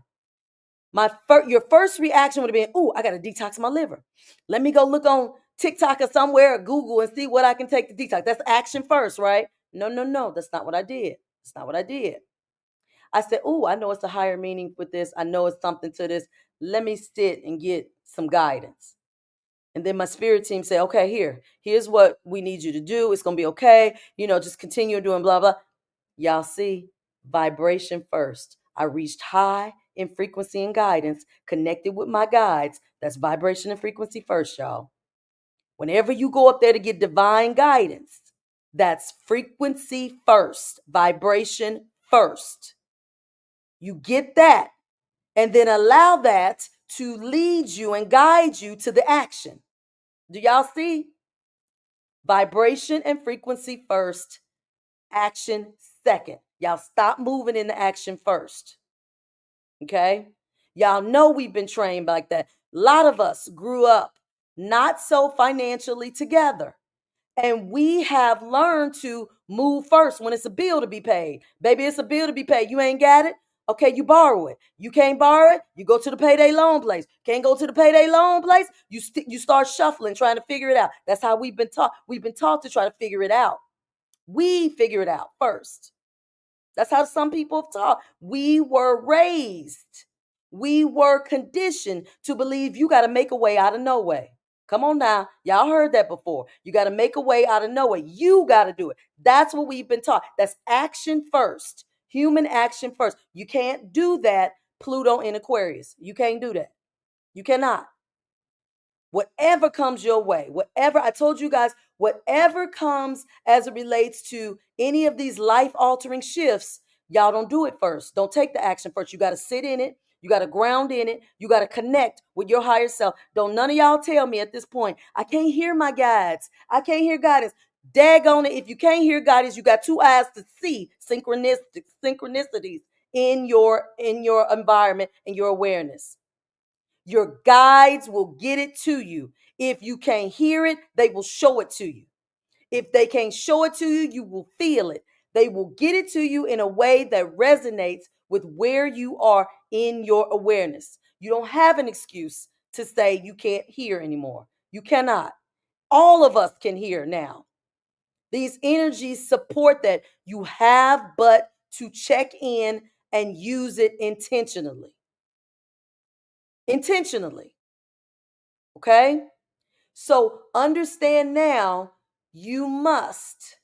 Your first reaction would have been, "Oh, I got to detox my liver. Let me go look on TikTok or somewhere or Google and see what I can take to detox." That's action first, right? No, no, no. That's not what I did. That's not what I did. I said, "Oh, I know it's a higher meaning with this. I know it's something to this. Let me sit and get some guidance." And then my spirit team said, "Okay, here's what we need you to do. It's gonna be okay. Just continue doing blah blah." Y'all see, vibration first. I reached high in frequency and guidance, connected with my guides. That's vibration and frequency first, y'all. Whenever you go up there to get divine guidance, that's frequency first, vibration first. You get that, and then allow that to lead you and guide you to the action. Do y'all see? Vibration and frequency first, action second. Y'all stop moving into action first. Okay? Y'all know we've been trained like that. A lot of us grew up not so financially together. And we have learned to move first when it's a bill to be paid. Baby, it's a bill to be paid. You ain't got it? Okay, you borrow it. You can't borrow it? You go to the payday loan place. Can't go to the payday loan place? You start shuffling, trying to figure it out. That's how we've been taught. We've been taught to try to figure it out. We figure it out first. That's how some people have taught. We were raised. We were conditioned to believe you got to make a way out of no way. Come on now. Y'all heard that before. You got to make a way out of no way. You got to do it. That's what we've been taught. That's action first. Human action first. You can't do that, Pluto in Aquarius. You can't do that. You cannot. Whatever comes your way, whatever I told you guys, whatever comes as it relates to any of these life altering shifts, y'all don't do it first. Don't take the action first. You got to sit in it. You got to ground in it. You got to connect with your higher self. Don't none of y'all tell me at this point, I can't hear my guides. I can't hear guidance. Daggone it. If you can't hear guidance, you got two eyes to see synchronicities in your environment and your awareness. Your guides will get it to you. If you can't hear it, they will show it to you. If they can't show it to you, you will feel it. They will get it to you in a way that resonates with where you are in your awareness. You don't have an excuse to say you can't hear anymore. You cannot. All of us can hear now. These energies support that. You have but to check in and use it intentionally. Intentionally. Okay? So understand now, you must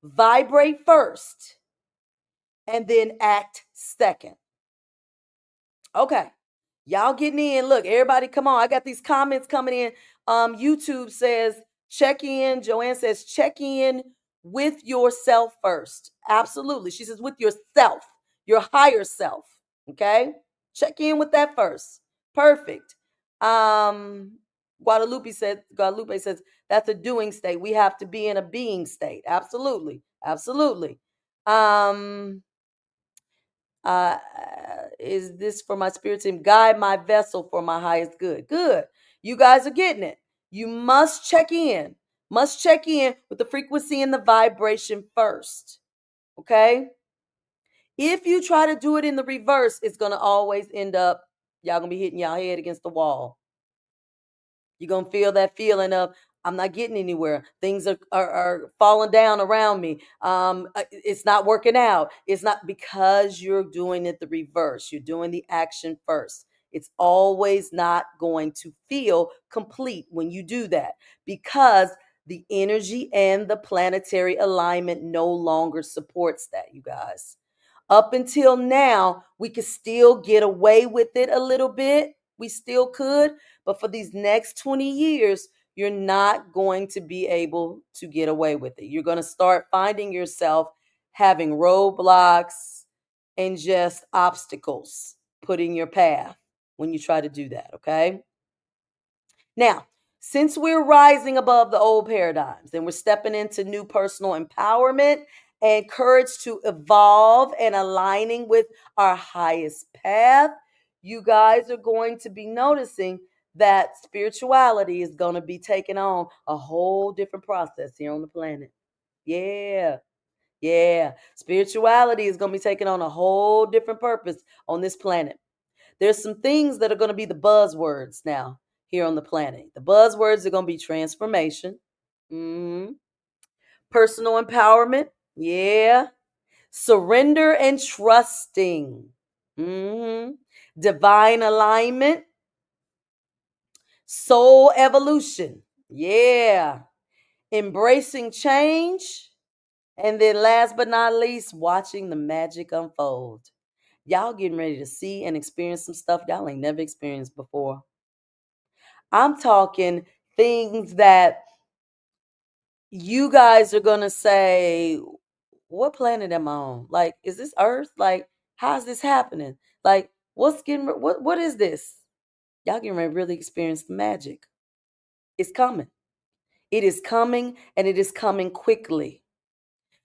vibrate first and then act second. Okay. Y'all getting in. Look, everybody, come on. I got these comments coming in. YouTube says, check in. Joanne says, check in with yourself first. Absolutely. She says, with yourself, your higher self. Okay. Check in with that first. Perfect. Um, Guadalupe says, that's a doing state. We have to be in a being state. Absolutely. Absolutely. Um, uh, is this for my spirit team? Guide my vessel for my highest good. Good. You guys are getting it. You must check in. Must check in with the frequency and the vibration first. Okay? If you try to do it in the reverse, it's going to always end up, y'all going to be hitting y'all head against the wall. You're going to feel that feeling of, I'm not getting anywhere. Things are falling down around me. It's not working out. It's not because you're doing it the reverse. You're doing the action first. It's always not going to feel complete when you do that because the energy and the planetary alignment no longer supports that, you guys. Up until now, we could still get away with it a little bit. We still could. But for these next 20 years, you're not going to be able to get away with it. You're going to start finding yourself having roadblocks and just obstacles put in your path when you try to do that. Okay. Now, since we're rising above the old paradigms and we're stepping into new personal empowerment and courage to evolve and aligning with our highest path, you guys are going to be noticing that spirituality is going to be taking on a whole different process here on the planet. Yeah. Yeah. Spirituality is going to be taking on a whole different purpose on this planet. There's some things that are going to be the buzzwords now here on the planet. The buzzwords are going to be transformation, mhm, personal empowerment, yeah, surrender and trusting, mhm, divine alignment, soul evolution, yeah, embracing change, and then last but not least, watching the magic unfold. Y'all getting ready to see and experience some stuff y'all ain't never experienced before. I'm talking things that you guys are gonna say, what planet am I on? Like, is this Earth? Like, how's this happening? Like, what is this? Y'all getting ready to really experience the magic. It's coming. It is coming and it is coming quickly.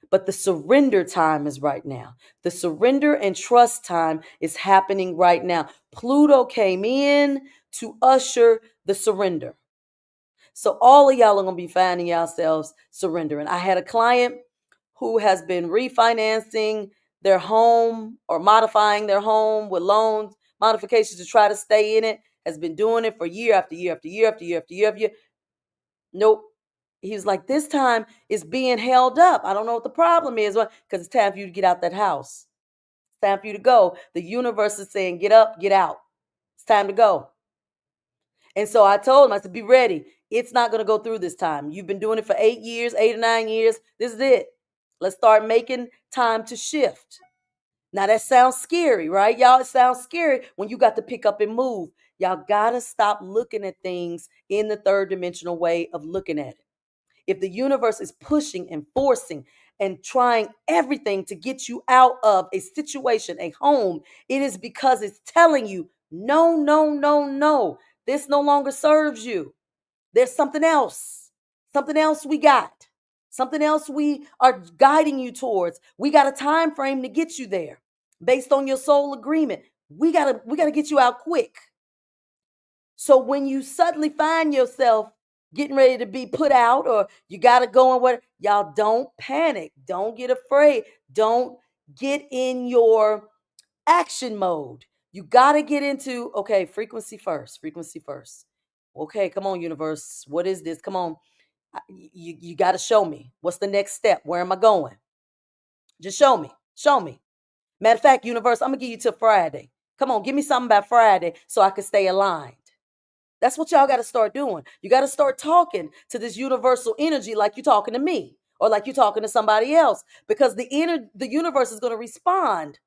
But the surrender time is right now. The surrender and trust time is happening right now. Pluto came in to usher the surrender. So all of y'all are gonna be finding yourselves surrendering. I had a client who has been refinancing their home or modifying their home with loans, modifications to try to stay in it, has been doing it for year after year after year after year after year after year. Nope. He was like, this time it's being held up. I don't know what the problem is. Because it's time for you to get out that house. It's time for you to go. The universe is saying, get up, get out. It's time to go. And so I told him, I said, be ready. It's not going to go through this time. You've been doing it for 8 years, 8 or 9 years. This is it. Let's start making time to shift. Now that sounds scary, right? Y'all, it sounds scary when you got to pick up and move. Y'all got to stop looking at things in the third dimensional way of looking at it. If the universe is pushing and forcing and trying everything to get you out of a situation, a home, it is because it's telling you, no, no, no, no. This no longer serves you. There's something else we got, something else we are guiding you towards. We got a time frame to get you there based on your soul agreement. We gotta get you out quick. So when you suddenly find yourself getting ready to be put out or you got to go and what, y'all don't panic. Don't get afraid. Don't get in your action mode. You got to get into, okay, frequency first, frequency first. Okay, come on, universe. What is this? Come on. You got to show me. What's the next step? Where am I going? Just show me. Show me. Matter of fact, universe, I'm going to give you till Friday. Come on, give me something by Friday so I can stay aligned. That's what y'all got to start doing. You got to start talking to this universal energy like you're talking to me or like you're talking to somebody else because the universe is going to respond.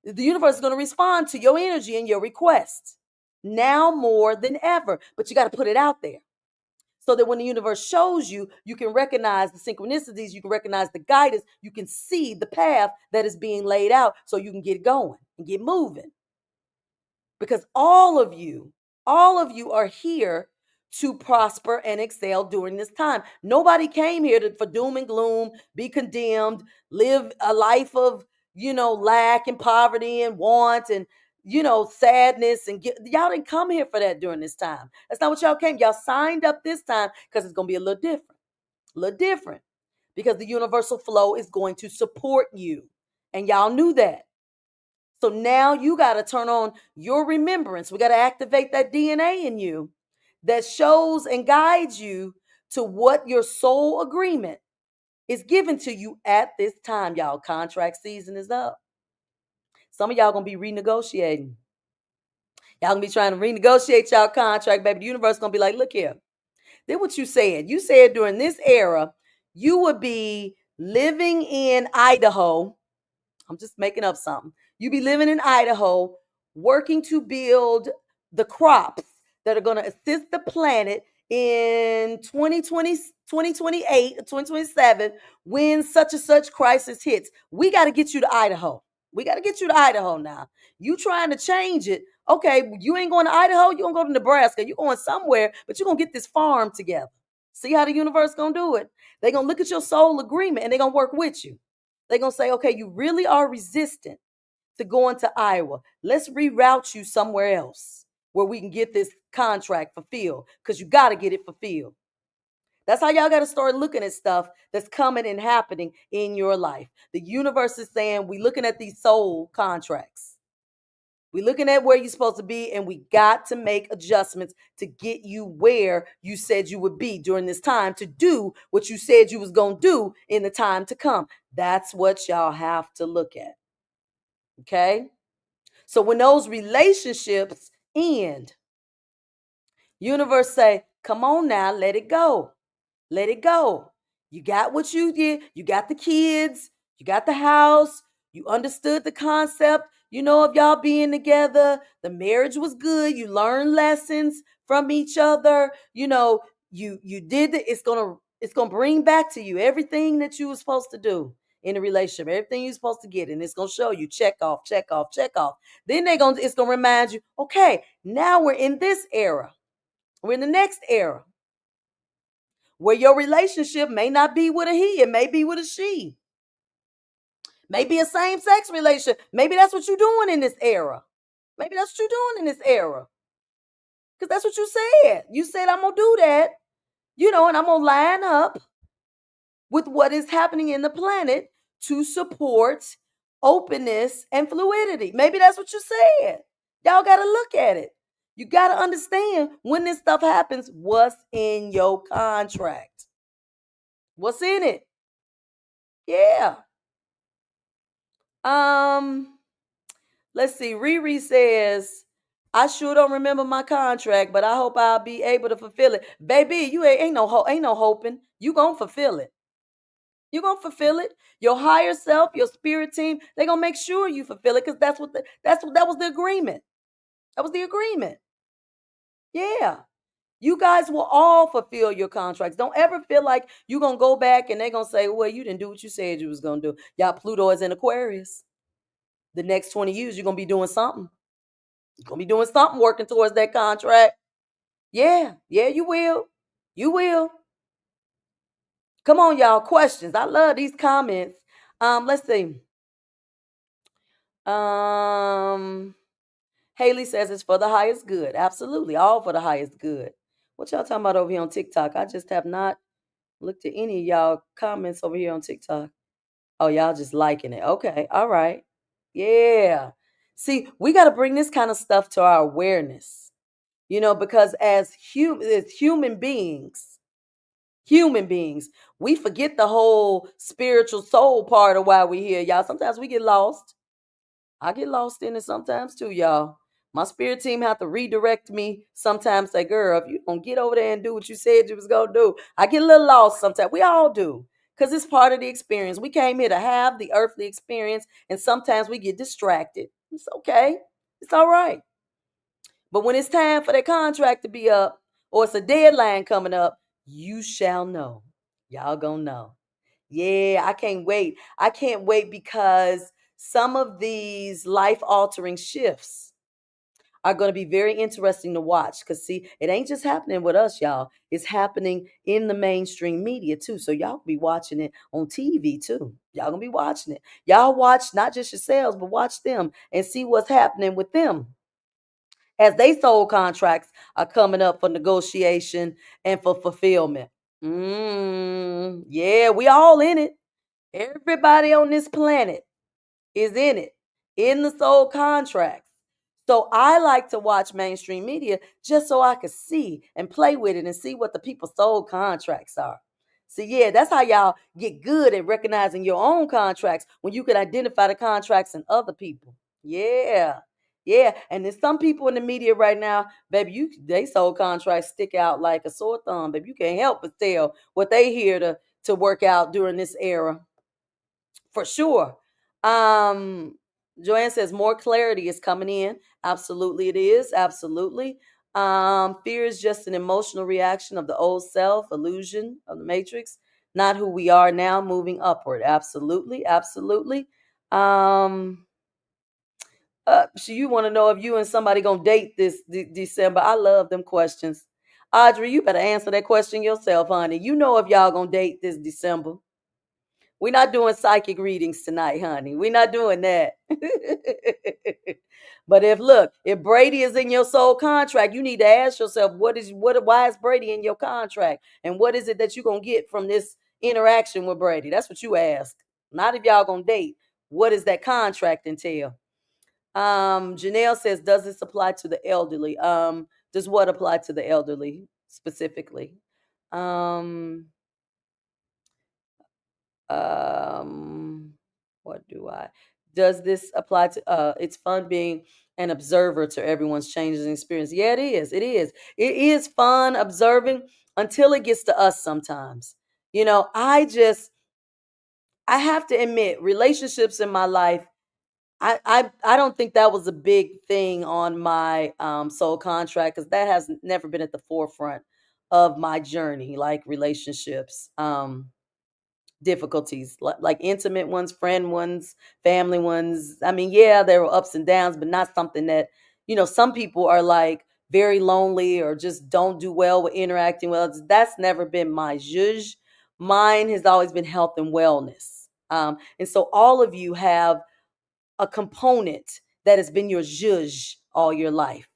The universe is going to respond to your energy and your requests now more than ever. But you got to put it out there so that when the universe shows you, you can recognize the synchronicities, you can recognize the guidance, you can see the path that is being laid out so you can get going and get moving because all of you are here to prosper and excel during this time. Nobody came here for doom and gloom, be condemned, live a life of, lack and poverty and want and, sadness and y'all didn't come here for that during this time. That's not what y'all came. Y'all signed up this time because it's going to be a little different because the universal flow is going to support you. And y'all knew that. So now you got to turn on your remembrance. We got to activate that DNA in you that shows and guides you to what your soul agreement is given to you at this time, y'all. Contract season is up. Some of y'all gonna be renegotiating. Y'all gonna be trying to renegotiate y'all contract, baby. The universe gonna be like, look here. Then what you said. You said during this era, you would be living in Idaho. I'm just making up something. You be living in Idaho, working to build the crops that are going to assist the planet in 2020, 2028, 2027, when such and such crisis hits. We got to get you to Idaho. We got to get you to Idaho now. You trying to change it. Okay, you ain't going to Idaho. You going to go to Nebraska. You're going somewhere, but you're going to get this farm together. See how the universe going to do it? They're going to look at your soul agreement and they're going to work with you. They're going to say, okay, you really are resistant to going to Iowa. Let's reroute you somewhere else where we can get this contract fulfilled, because you got to get it fulfilled. That's how y'all got to start looking at stuff that's coming and happening in your life. The universe is saying, we looking at these soul contracts. We looking at where you're supposed to be, and we got to make adjustments to get you where you said you would be during this time, to do what you said you was going to do in the time to come. That's what y'all have to look at. Okay? So when those relationships end, universe say, come on now, let it go. Let it go. You got what you did. You got the kids. You got the house. You understood the concept, of y'all being together. The marriage was good. You learned lessons from each other. You did it. It's gonna bring back to you everything that you were supposed to do in a relationship, everything you're supposed to get, and it's gonna show you check off, check off, check off. Then it's gonna remind you, okay, now we're in this era. We're in the next era, where your relationship may not be with a he, it may be with a she. Maybe a same-sex relationship. Maybe that's what you're doing in this era. Maybe that's what you're doing in this era. Because that's what you said. You said, I'm going to do that, and I'm going to line up with what is happening in the planet to support openness and fluidity. Maybe that's what you said. Y'all got to look at it. You got to understand, when this stuff happens, what's in your contract. What's in it? Yeah. Let's see. Riri says, I sure don't remember my contract, but I hope I'll be able to fulfill it. Baby, you ain't no hoping. You gonna fulfill it. You gonna fulfill it. Your higher self, your spirit team, they gonna make sure you fulfill it, because that was the agreement. That was the agreement. Yeah. You guys will all fulfill your contracts. Don't ever feel like you're gonna go back and they're gonna say, well, you didn't do what you said you was gonna do. Y'all, Pluto is in Aquarius. The next 20 years, you're gonna be doing something. You're gonna be doing something, working towards that contract. Yeah, you will. You will. Come on, y'all. Questions. I love these comments. Let's see. Haley says it's for the highest good. Absolutely, all for the highest good. What y'all talking about over here on TikTok? I just have not looked at any of y'all comments over here on TikTok. Oh, y'all just liking it. Okay, all right. Yeah. See, we got to bring this kind of stuff to our awareness. Because as human beings, we forget the whole spiritual soul part of why we're here, y'all. Sometimes we get lost. I get lost in it sometimes too, y'all. My spirit team have to redirect me sometimes. Say, girl, if you don't get over there and do what you said you was gonna do. I get a little lost sometimes. We all do, because it's part of the experience. We came here to have the earthly experience, and sometimes we get distracted. It's okay. It's all right. But when it's time for that contract to be up, or it's a deadline coming up, you shall know. Y'all gonna know. Yeah, I can't wait. I can't wait, because some of these life-altering shifts are going to be very interesting to watch. Because, see, it ain't just happening with us, y'all. It's happening in the mainstream media, too. So y'all be watching it on TV, too. Y'all going to be watching it. Y'all watch not just yourselves, but watch them and see what's happening with them as they soul contracts are coming up for negotiation and for fulfillment. Yeah, we all in it. Everybody on this planet is in it, in the soul contracts. So I like to watch mainstream media just so I could see and play with it and see what the people's soul contracts are. See, yeah, that's how y'all get good at recognizing your own contracts when you can identify the contracts in other people. Yeah. Yeah. And there's some people in the media right now, baby, they soul contracts stick out like a sore thumb, baby. You can't help but tell what they here to work out during this era for sure. Um, Joanne says more clarity is coming in. Absolutely, it is. Absolutely. Fear is just an emotional reaction of the old self, illusion of the matrix, not who we are now, moving upward. Absolutely, absolutely. So you want to know if you and somebody gonna date this December? I love them questions. Audrey, you better answer that question yourself, honey. You know if y'all gonna date this December. We're not doing psychic readings tonight, honey. We're not doing that. But if Brady is in your soul contract, you need to ask yourself, why is Brady in your contract? And what is it that you're gonna get from this interaction with Brady? That's what you ask. Not if y'all gonna date. What does that contract entail? Janelle says, does this apply to the elderly? Does what apply to the elderly specifically? Um, um what do I does this apply to it's fun being an observer to everyone's changes and experience. Yeah, it is fun observing until it gets to us sometimes. I have to admit, relationships in my life, I don't think that was a big thing on my soul contract, because that has never been at the forefront of my journey, like relationships. Difficulties, like intimate ones, friend ones, family ones. I mean, yeah, there were ups and downs, but not something that, some people are like very lonely or just don't do well with interacting with others. That's never been my zhuzh. Mine has always been health and wellness. And so all of you have a component that has been your zhuzh all your life.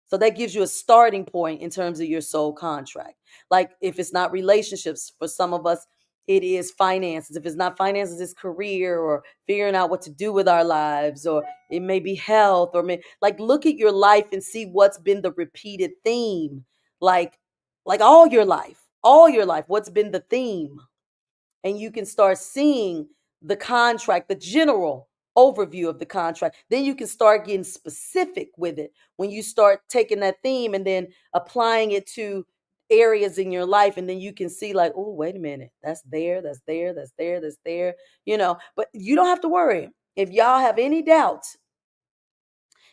So that gives you a starting point in terms of your soul contract. Like if it's not relationships, for some of us, it is finances. If it's not finances, it's career or figuring out what to do with our lives, or it may be health, or like look at your life and see what's been the repeated theme. Like all your life, what's been the theme? And you can start seeing the contract, the general overview of the contract. Then you can start getting specific with it when you start taking that theme and then applying it to areas in your life. And then you can see, like, oh, wait a minute, that's there, that's there, that's there, that's there, But you don't have to worry. If y'all have any doubt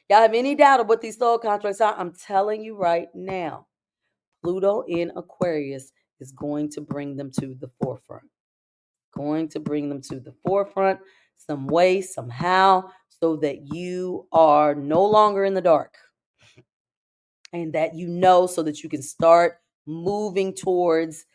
of what these soul contracts are, I'm telling you right now, Pluto in Aquarius is going to bring them to the forefront. Going to bring them to the forefront some way, somehow, so that you are no longer in the dark, and that so that you can start moving towards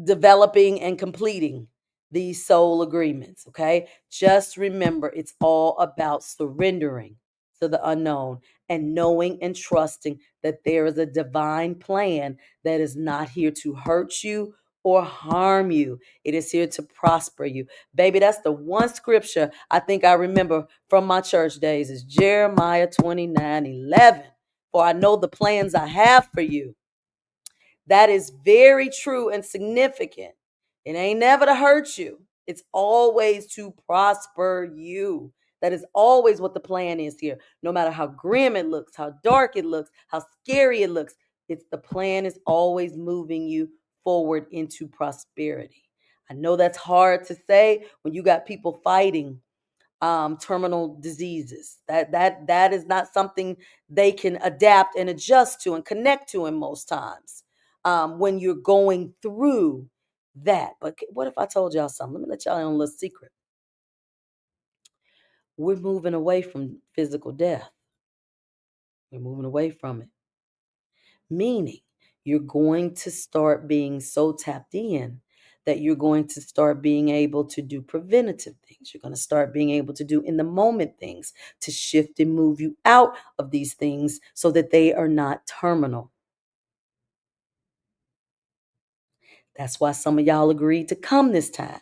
developing and completing these soul agreements. Okay, just remember, it's all about surrendering to the unknown and knowing and trusting that there is a divine plan that is not here to hurt you or harm you. It is here to prosper you. Baby, that's the one scripture I think I remember from my church days, is Jeremiah 29:11. For I know the plans I have for you. That is very true and significant. It ain't never to hurt you. It's always to prosper you. That is always what the plan is here. No matter how grim it looks, how dark it looks, how scary it looks, the plan is always moving you forward into prosperity. I know that's hard to say when you got people fighting terminal diseases. That is not something they can adapt and adjust to and connect to in most times when you're going through that. But what if I told y'all something? Let me let y'all in a little secret. We're moving away from physical death. We're moving away from it. Meaning, you're going to start being so tapped in that you're going to start being able to do preventative things. You're going to start being able to do in the moment things to shift and move you out of these things so that they are not terminal. That's why some of y'all agreed to come this time,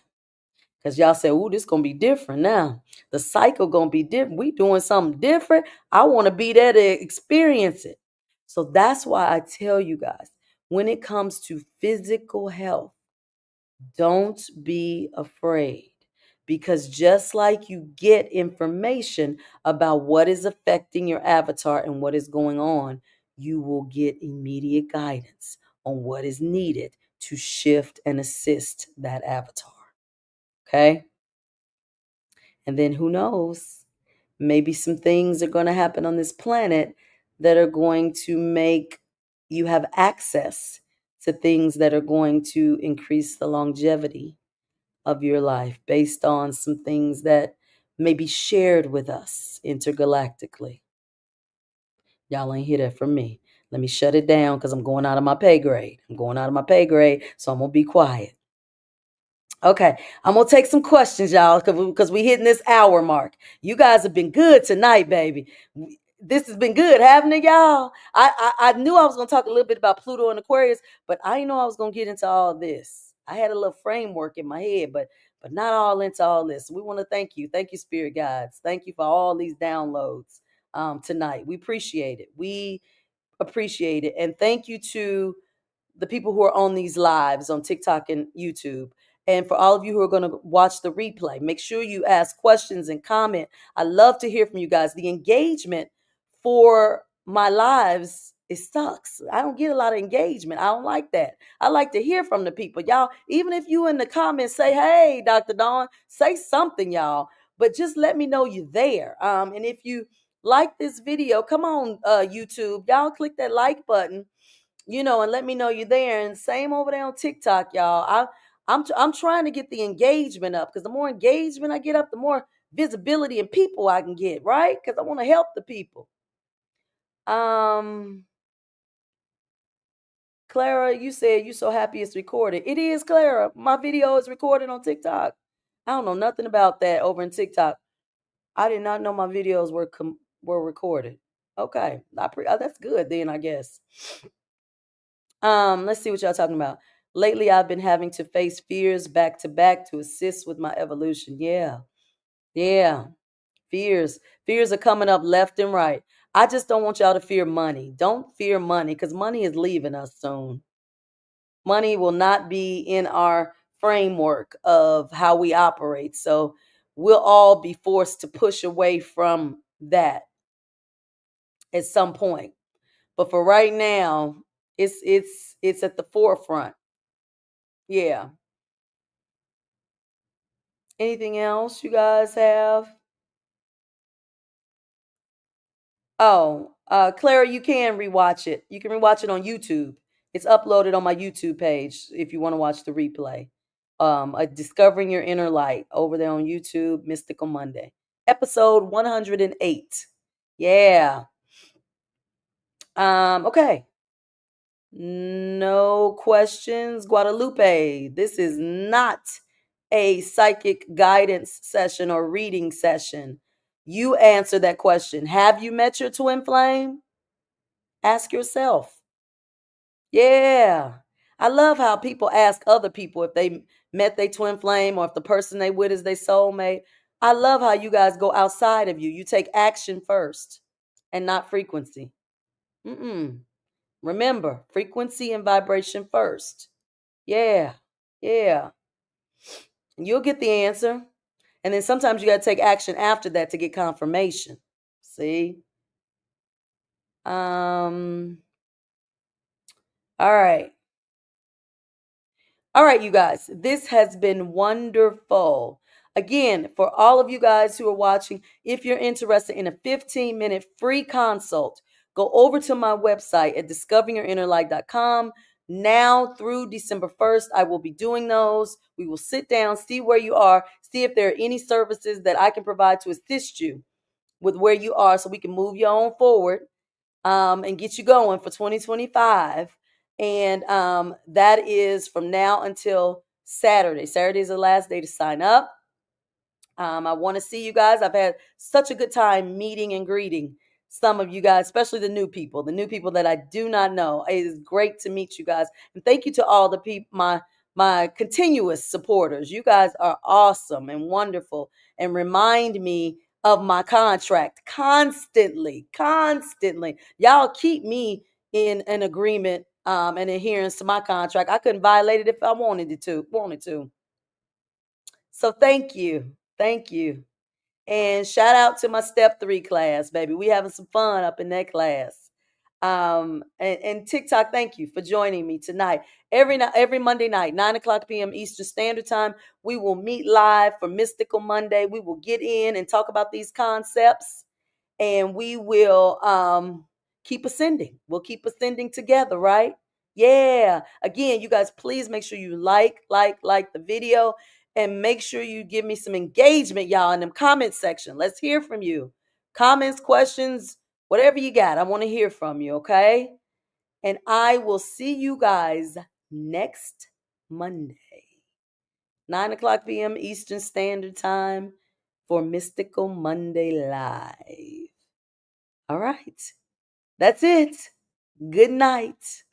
because y'all said, oh, this is going to be different now. The cycle gonna be different. We doing something different. I want to be there to experience it. So that's why I tell you guys, when it comes to physical health, don't be afraid. Because just like you get information about what is affecting your avatar and what is going on, you will get immediate guidance on what is needed to shift and assist that avatar. Okay? And then who knows? Maybe some things are going to happen on this planet that are going to make you have access to things that are going to increase the longevity of your life based on some things that may be shared with us intergalactically. Y'all ain't hear that from me. Let me shut it down because I'm going out of my pay grade. I'm going out of my pay grade, so I'm going to be quiet. Okay, I'm gonna take some questions, y'all, because we hitting this hour mark. You guys have been good tonight, baby. This has been good, haven't it, y'all? I knew I was gonna talk a little bit about Pluto and Aquarius, but I didn't know I was gonna get into all this. I had a little framework in my head, but not all into all this. We want to thank you, spirit guides. Thank you for all these downloads tonight. We appreciate it. We appreciate it, and thank you to the people who are on these lives on TikTok and YouTube. And for all of you who are going to watch the replay, make sure you ask questions and comment. I love to hear from you guys. The engagement for my lives, it sucks. I don't get a lot of engagement. I don't like that. I like to hear from the people. Y'all, even if you in the comments say, hey, Dr. Dawn, say something, y'all. But just let me know you're there. And if you like this video, come on, YouTube. Y'all click that like button, and let me know you're there. And same over there on TikTok, y'all. I'm trying to get the engagement up, because the more engagement I get up, the more visibility and people I can get, right? Because I want to help the people. Clara, you said you so happy it's recorded. It is, Clara. My video is recorded on TikTok. I don't know nothing about that over in TikTok. I did not know my videos were recorded. Okay, that's good then, I guess. Let's see what y'all talking about. Lately, I've been having to face fears back to back to assist with my evolution. Yeah. Yeah. Fears. Fears are coming up left and right. I just don't want y'all to fear money. Don't fear money, because money is leaving us soon. Money will not be in our framework of how we operate. So we'll all be forced to push away from that at some point. But for right now, it's at the forefront. Yeah. Anything else you guys have? Oh, Clara, you can rewatch it. You can rewatch it on YouTube. It's uploaded on my YouTube page if you want to watch the replay. Discovering Your Inner Light over there on YouTube, Mystical Monday, episode 108. Yeah. Okay. No questions. Guadalupe, this is not a psychic guidance session or reading session. You answer that question. Have you met your twin flame? Ask yourself. Yeah. I love how people ask other people if they met their twin flame or if the person they with is their soulmate. I love how you guys go outside of you. You take action first and not frequency. Remember, frequency and vibration first. Yeah. Yeah. And you'll get the answer. And then sometimes you got to take action after that to get confirmation. See? All right. All right, you guys. This has been wonderful. Again, for all of you guys who are watching, if you're interested in a 15-minute free consult, go over to my website at discoveringyourinnerlight.com. Now through December 1st, I will be doing those. We will sit down, see where you are, see if there are any services that I can provide to assist you with where you are so we can move you on forward and get you going for 2025. And that is from now until Saturday. Saturday is the last day to sign up. I want to see you guys. I've had such a good time meeting and greeting some of you guys, especially the new people that I do not know. It is great to meet you guys. And thank you to all the people, my continuous supporters. You guys are awesome and wonderful and remind me of my contract constantly, constantly. Y'all keep me in an agreement and adherence to my contract. I couldn't violate it if I wanted to. So thank you. Thank you. And shout out to my step 3 class, baby. We having some fun up in that class. And TikTok, thank you for joining me tonight. Every Monday night, 9 o'clock p.m. Eastern Standard Time, we will meet live for Mystical Monday. We will get in and talk about these concepts, and we will keep ascending. We'll keep ascending together, right? Yeah. Again, you guys, please make sure you like the video, and make sure you give me some engagement, y'all, in the comment section. Let's hear from you. Comments, questions, whatever you got. I want to hear from you, okay? And I will see you guys next Monday, 9 o'clock p.m. Eastern Standard Time for Mystical Monday Live. All right. That's it. Good night.